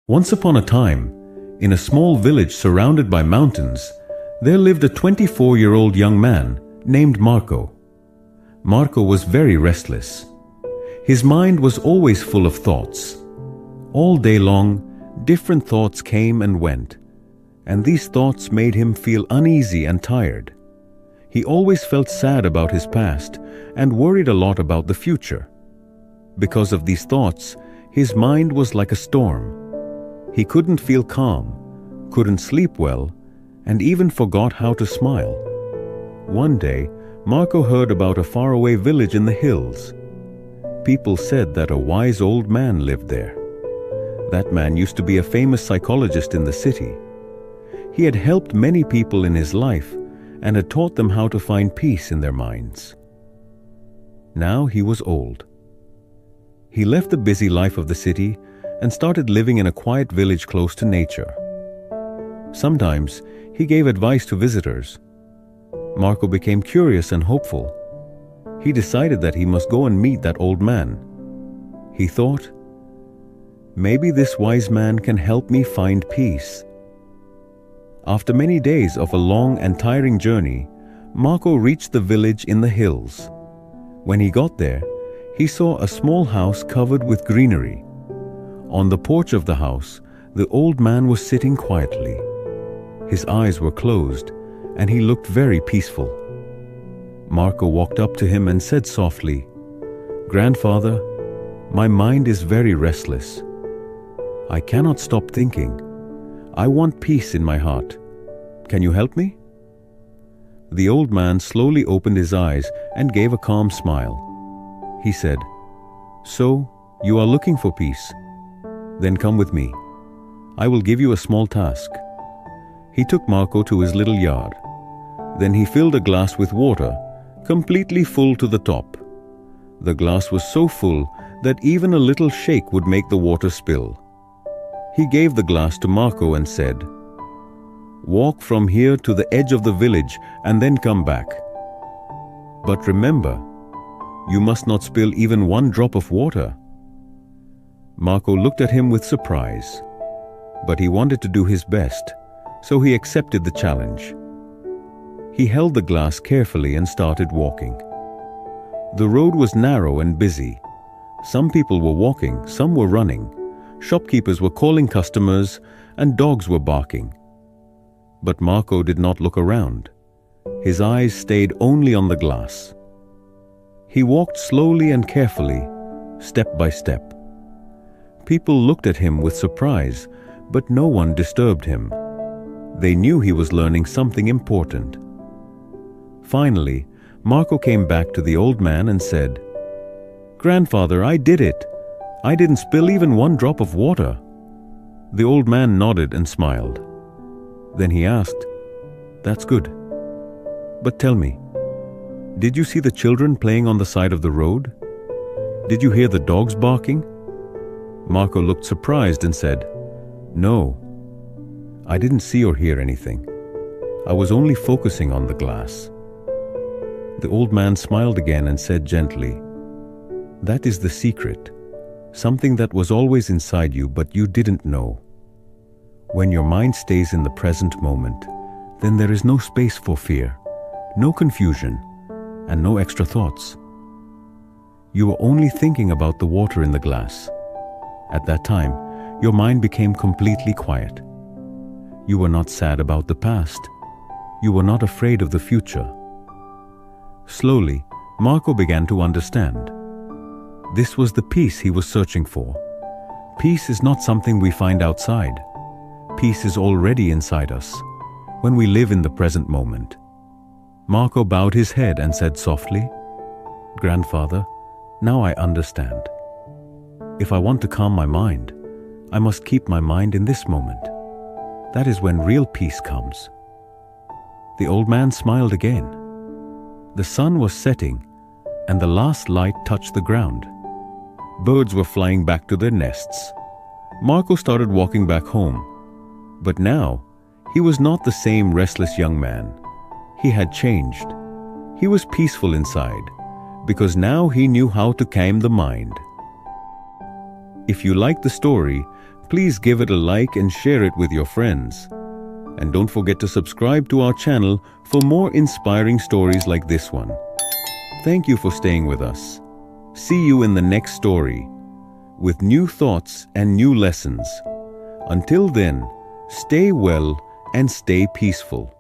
Once upon a time, in a small village surrounded by mountains, there lived a 24-year-old young man named Marco. Marco was very restless. His mind was always full of thoughts. All day long, different thoughts came and went, and these thoughts made him feel uneasy and tired. He always felt sad about his past and worried a lot about the future. Because of these thoughts, his mind was like a storm. He couldn't feel calm, couldn't sleep well, and even forgot how to smile. One day, Marco heard about a faraway village in the hills. People said that a wise old man lived there. That man used to be a famous psychologist in the city. He had helped many people in his life and had taught them how to find peace in their minds. Now he was old. He left the busy life of the city and started living in a quiet village close to nature. Sometimes he gave advice to visitors. Marco became curious and hopeful. He decided that he must go and meet that old man. He thought, maybe this wise man can help me find peace. After many days of a long and tiring journey, Marco reached the village in the hills. When he got there, he saw a small house covered with greenery. On the porch of the house, the old man was sitting quietly. His eyes were closed, and he looked very peaceful. Marco walked up to him and said softly, "Grandfather, my mind is very restless. I cannot stop thinking. I want peace in my heart. Can you help me?" The old man slowly opened his eyes and gave a calm smile. He said, "So, you are looking for peace? Then come with me. I will give you a small task." He took Marco to his little yard. Then he filled a glass with water, completely full to the top. The glass was so full that even a little shake would make the water spill. He gave the glass to Marco and said, "Walk from here to the edge of the village and then come back. But remember, you must not spill even one drop of water." Marco looked at him with surprise, but he wanted to do his best, so he accepted the challenge. He held the glass carefully and started walking. The road was narrow and busy. Some people were walking, some were running. Shopkeepers were calling customers, and dogs were barking. But Marco did not look around. His eyes stayed only on the glass. He walked slowly and carefully, step by step. People looked at him with surprise, but no one disturbed him. They knew he was learning something important. Finally, Marco came back to the old man and said, "Grandfather, I did it. I didn't spill even one drop of water." The old man nodded and smiled. Then he asked, "That's good. But tell me, did you see the children playing on the side of the road? Did you hear the dogs barking?" Marco looked surprised and said, "No, I didn't see or hear anything. I was only focusing on the glass." The old man smiled again and said gently, "That is the secret, something that was always inside you but you didn't know. When your mind stays in the present moment, then there is no space for fear, no confusion, and no extra thoughts. You were only thinking about the water in the glass. At that time, your mind became completely quiet. You were not sad about the past. You were not afraid of the future." Slowly, Marco began to understand. This was the peace he was searching for. Peace is not something we find outside. Peace is already inside us, when we live in the present moment. Marco bowed his head and said softly, "Grandfather, now I understand. If I want to calm my mind, I must keep my mind in this moment. That is when real peace comes." The old man smiled again. The sun was setting, and the last light touched the ground. Birds were flying back to their nests. Marco started walking back home. But now, he was not the same restless young man. He had changed. He was peaceful inside, because now he knew how to calm the mind. If you like the story, Please give it a like and share it with your friends. And don't forget to subscribe to our channel for more inspiring stories like this one. Thank you for staying with us. See you in the next story with new thoughts and new lessons. Until then, stay well and stay peaceful.